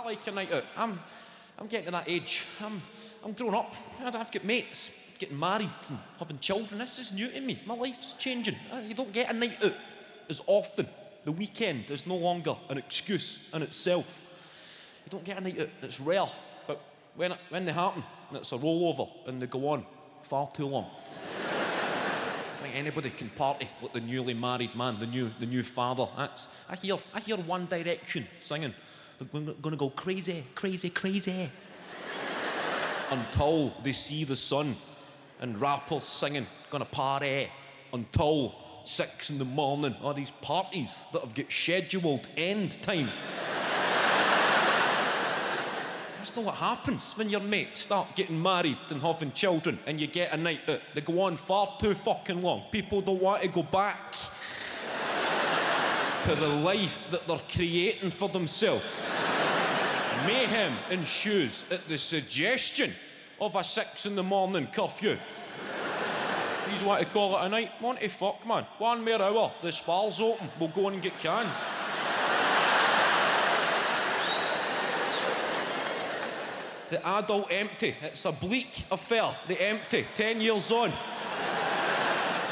I like a night out. I'm getting to that age. I'm grown up. I've got mates, getting married and having children. This is new to me. My life's changing. You don't get a night out as often. The weekend is no longer an excuse in itself. You don't get a night out. It's rare. But when they happen, it's a rollover and they go on far too long. I think anybody can party like the newly married man, the new father. I hear One Direction singing. They're gonna go crazy, crazy, crazy. Until they see the sun, and rappers singing, gonna party until 6 in the morning. All these parties that have got scheduled end times. That's not what happens when your mates start getting married and having children and you get a night out. They go on far too fucking long. People don't want to go back to the life that they're creating for themselves. Mayhem ensues at the suggestion of a 6 in the morning curfew. These want to call it a night. Want to fuck, man. 1 more hour, the spar's open. We'll go and get cans. The adult empty. It's a bleak affair. The empty. 10 years on.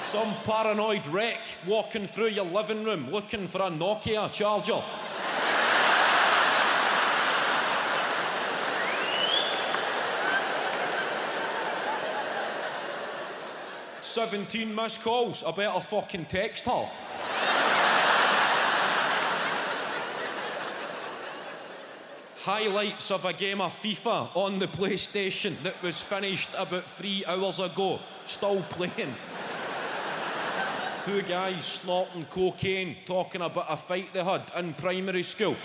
Some paranoid wreck walking through your living room looking for a Nokia charger. "17 missed calls. I better fucking text her." Highlights of a game of FIFA on the PlayStation that was finished about 3 hours ago. Still playing. 2 guys snorting cocaine, talking about a fight they had in primary school.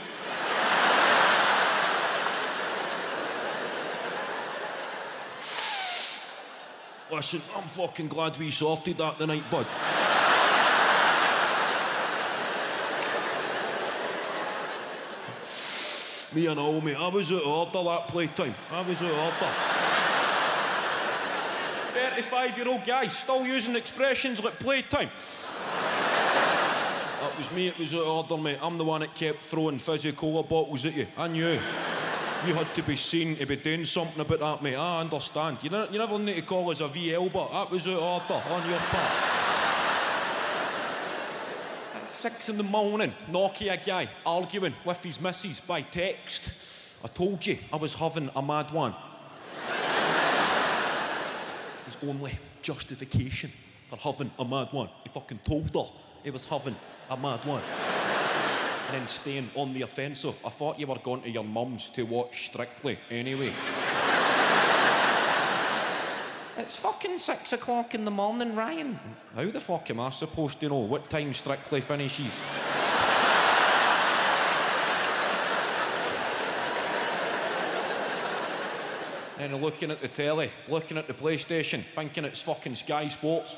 Listen, I'm fucking glad we sorted that tonight, bud. Me and all, mate. I was out of order that playtime. I was out of order. 35-year-old guy still using expressions like playtime. That was me, it was out of order, mate. I'm the one that kept throwing fizzy cola bottles at you. I knew. You had to be seen to be doing something about that, mate. I understand. You never need to call us a VL, but that was out of order on your part. At 6 in the morning, Nokia guy arguing with his missus by text. "I told you I was having a mad one." His only justification for having a mad one. He fucking told her he was having a mad one. And then staying on the offensive. I thought you were going to your mum's to watch Strictly anyway. It's fucking 6 o'clock in the morning, Ryan. How the fuck am I supposed to know what time Strictly finishes? Then looking at the telly, looking at the PlayStation, thinking it's fucking Sky Sports.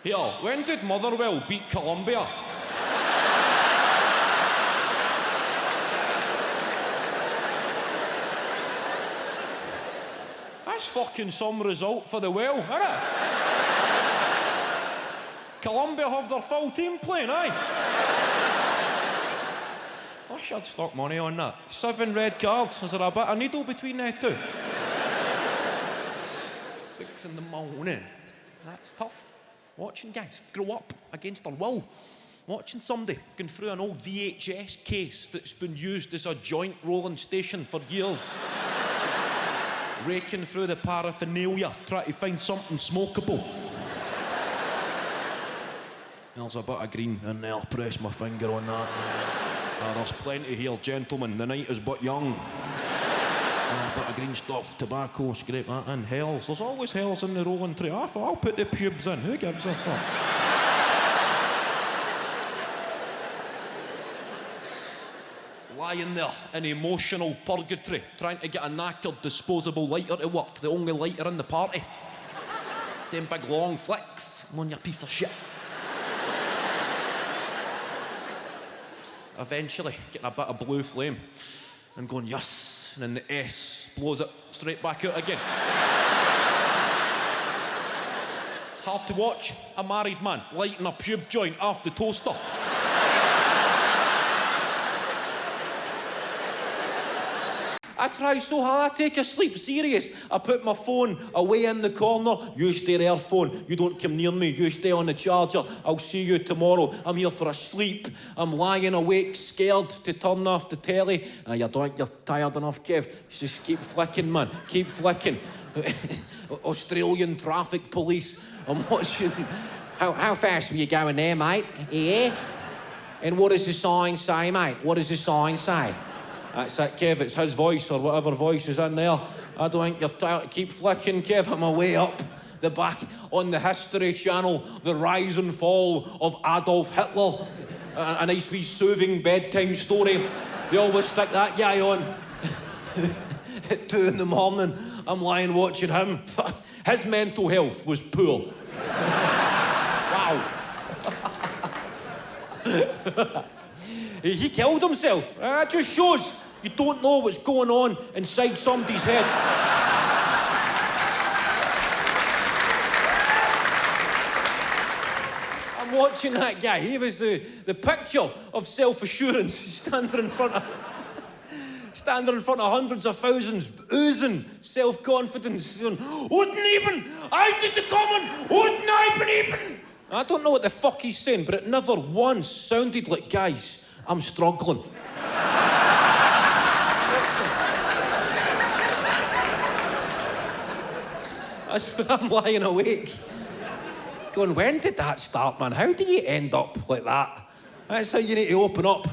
Here, when did Motherwell beat Colombia? That's fucking some result for the well, isn't it? Colombia have their full team playing, aye? I should stock money on that. 7 red cards. Is there a bit of needle between the two? 6 in the morning. That's tough. Watching guys grow up against their will. Watching somebody going through an old VHS case that's been used as a joint rolling station for years. Raking through the paraphernalia, trying to find something smokable. There's a bit of green in there, press my finger on that. There's plenty here, gentlemen, the night is but young. A bit of green stuff, tobacco, scrape that in. Hells, there's always hells in the rolling tray. I thought I'll put the pubes in, who gives a fuck? Lying there in emotional purgatory, trying to get a knackered disposable lighter to work, the only lighter in the party. Them big long flicks, come on you piece of shit. Eventually, getting a bit of blue flame and going, yes. And then the S blows it straight back out again. It's hard to watch a married man lighting a pube joint off the toaster. I try so hard, I take a sleep serious. I put my phone away in the corner. You stay there, phone. You don't come near me. You stay on the charger. I'll see you tomorrow. I'm here for a sleep. I'm lying awake, scared to turn off the telly. You're tired enough, Kev. Just keep flicking, man. Keep flicking. Australian traffic police. I'm watching. How fast were you going there, mate? Yeah? And what does the sign say, mate? What does the sign say? That's it, Kev. It's his voice or whatever voice is in there. I don't think you're tired. Keep flicking, Kev. I'm away up the back on the History Channel. The rise and fall of Adolf Hitler. A nice wee soothing bedtime story. They always stick that guy on at 2 in the morning. I'm lying watching him. His mental health was poor. Wow. He killed himself. That just shows you don't know what's going on inside somebody's head. I'm watching that guy. He was the picture of self-assurance, standing in front of hundreds of thousands, oozing self-confidence. Wouldn't even, I did the common, wouldn't I even. I don't know what the fuck he's saying, but it never once sounded like, guys, I'm struggling. I'm lying awake, going, when did that start, man? How do you end up like that? That's how you need to open up.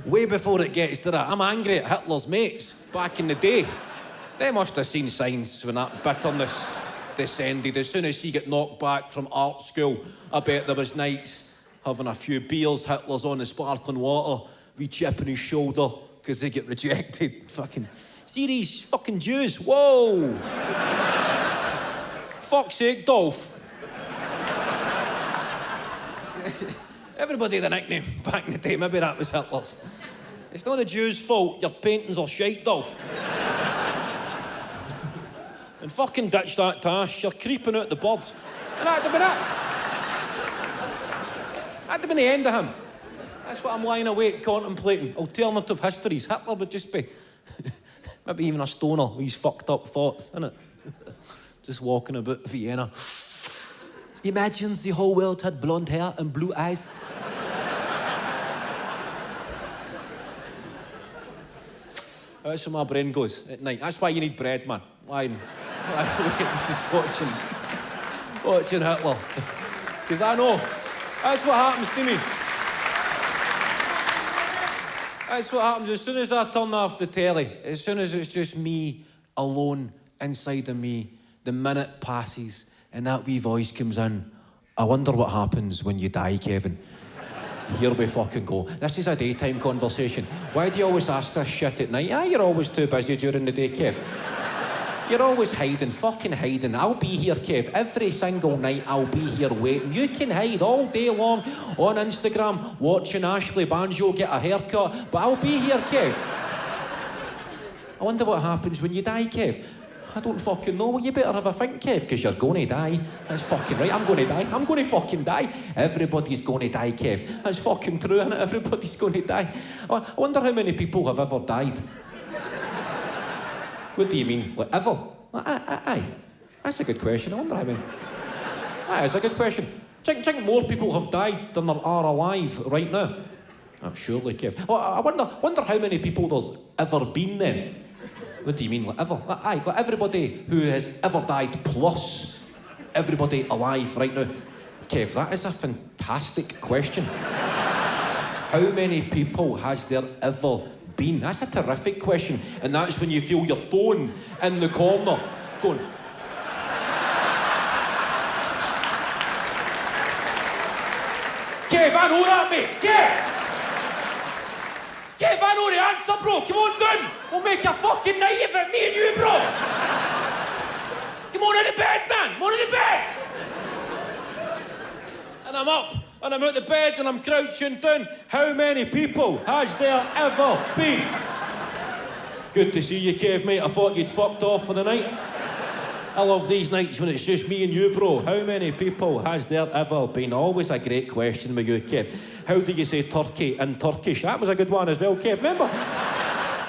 Way before it gets to that. I'm angry at Hitler's mates back in the day. They must have seen signs when that bitterness descended. As soon as he got knocked back from art school, I bet there was nights having a few beers, Hitler's on the sparkling water, wee chip on his shoulder, because they get rejected. Fucking, see these fucking Jews? Whoa! Fuck's sake, Dolph. Everybody had a nickname back in the day. Maybe that was Hitler's. It's not the Jews' fault. Your paintings are shite, Dolph. And fucking ditch that tash. You're creeping out the birds. And that'd have been it. That'd have been the end of him. That's what I'm lying awake contemplating. Alternative histories. Hitler would just be maybe even a stoner with his fucked up thoughts, innit? Just walking about Vienna. Imagines the whole world had blonde hair and blue eyes. That's where my brain goes at night. That's why you need bread, man. Lying just watching Hitler. Because I know that's what happens to me. That's what happens as soon as I turn off the telly. As soon as it's just me alone inside of me, the minute passes and that wee voice comes in. I wonder what happens when you die, Kevin. Here we fucking go. This is a daytime conversation. Why do you always ask this shit at night? You're always too busy during the day, Kev. You're always hiding, fucking hiding. I'll be here, Kev. Every single night I'll be here waiting. You can hide all day long on Instagram watching Ashley Banjo get a haircut, but I'll be here, Kev. I wonder what happens when you die, Kev. I don't fucking know. Well, you better have a think, Kev, because you're going to die. That's fucking right. I'm going to die. I'm going to fucking die. Everybody's going to die, Kev. That's fucking true, isn't it? Everybody's going to die. I wonder how many people have ever died. What do you mean? Like, ever? Aye. That's a good question. I wonder how many. Aye, it's a good question. Think more people have died than there are alive right now? I'm surely, Kev. Well, I wonder how many people there's ever been then. What do you mean, like ever? Aye, like everybody who has ever died plus everybody alive right now. Kev, that is a fantastic question. How many people has there ever been? That's a terrific question. And that's when you feel your phone in the corner going. Kev, I know that, mate. Kev! Kev, I know the answer, bro. Come on down. We'll make a fucking night of it, me and you, bro. Come on in the bed, man. Come on in the bed. And I'm up, and I'm out the bed, and I'm crouching down. How many people has there ever been? Good to see you, Kev, mate. I thought you'd fucked off for the night. I love these nights when it's just me and you, bro. How many people has there ever been? Always a great question with you, Kev. How do you say turkey in Turkish? That was a good one as well, Kev. Remember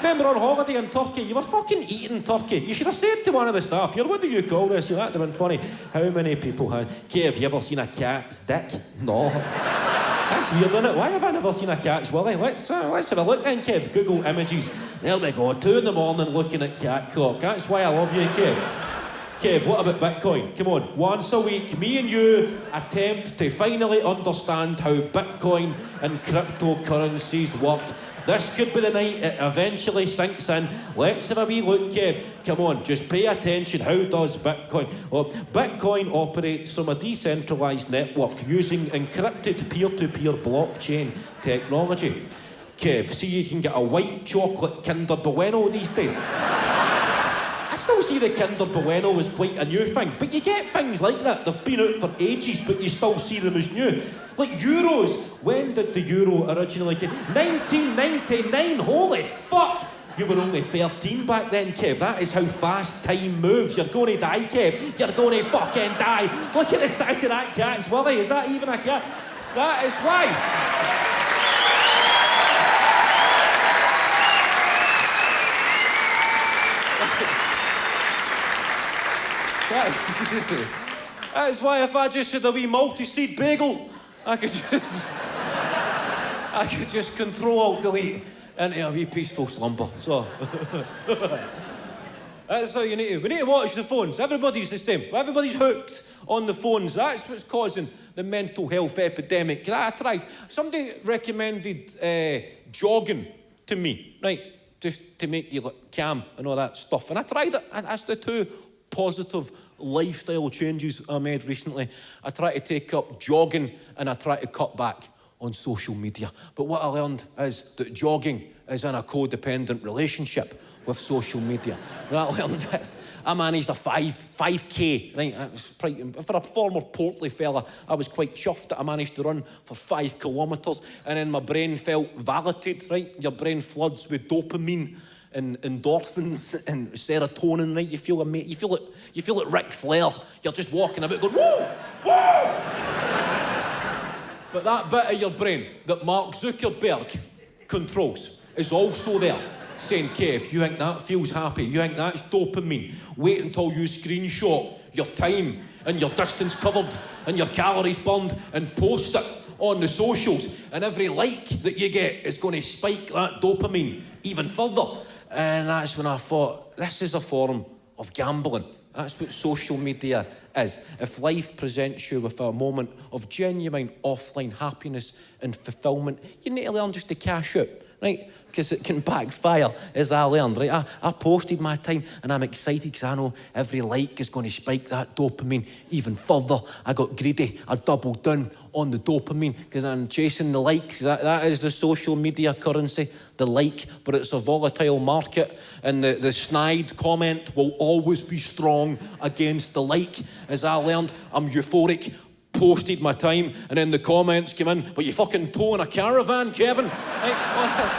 remember on holiday in Turkey, you were fucking eating turkey. You should have said to one of the staff, here, what do you call this? That'd have been funny. How many people had... Kay, have you ever seen a cat's dick? No. That's weird, isn't it? Why have I never seen a cat's willy? Let's have a look then, Kev. Google images. There we go. 2 in the morning looking at cat cock. That's why I love you, Kev. Kev, what about Bitcoin? Come on. Once a week, me and you attempt to finally understand how Bitcoin and cryptocurrencies work. This could be the night it eventually sinks in. Let's have a wee look, Kev. Come on, just pay attention. How does Bitcoin... Well, Bitcoin operates from a decentralised network using encrypted peer-to-peer blockchain technology. Kev, see you can get a white chocolate Kinder Bueno these days. I still see the Kinder Bueno as quite a new thing, but you get things like that. They've been out for ages, but you still see them as new. Like euros. When did the euro originally get? 1999. Holy fuck! You were only 13 back then, Kev. That is how fast time moves. You're going to die, Kev. You're going to fucking die. Look at the size of that cat's willy. Is that even a cat? That is why. That is why if I just had a wee multi-seed bagel, I could just control-delete into a wee peaceful slumber. So that's how you need to. We need to watch the phones. Everybody's the same. Everybody's hooked on the phones. That's what's causing the mental health epidemic. I tried. Somebody recommended jogging to me, right, just to make you look calm and all that stuff. And I tried it. That's the 2 positive lifestyle changes I made recently. I try to take up jogging and I try to cut back on social media. But what I learned is that jogging is in a codependent relationship with social media. And I learned this. I managed a 5K, right? For a former portly fella, I was quite chuffed that I managed to run for 5 kilometres, and then my brain felt validated, right? Your brain floods with dopamine and endorphins and serotonin, right? You feel it Ric Flair. You're just walking about going, whoa, whoa! But that bit of your brain that Mark Zuckerberg controls is also there, saying, Kev, you think that feels happy? You think that's dopamine? Wait until you screenshot your time and your distance covered and your calories burned and post it on the socials, and every like that you get is going to spike that dopamine even further. And that's when I thought, this is a form of gambling. That's what social media is. If life presents you with a moment of genuine offline happiness and fulfillment, you need to learn just to cash out, right? Because it can backfire, as I learned, right? I posted my time and I'm excited because I know every like is going to spike that dopamine even further. I got greedy. I doubled down on the dopamine because I'm chasing the likes. That is the social media currency, the like, but it's a volatile market, and the snide comment will always be strong against the like. As I learned, I'm euphoric, posted my time, and then the comments came in, but you fucking towing a caravan, Kevin? Like, honest.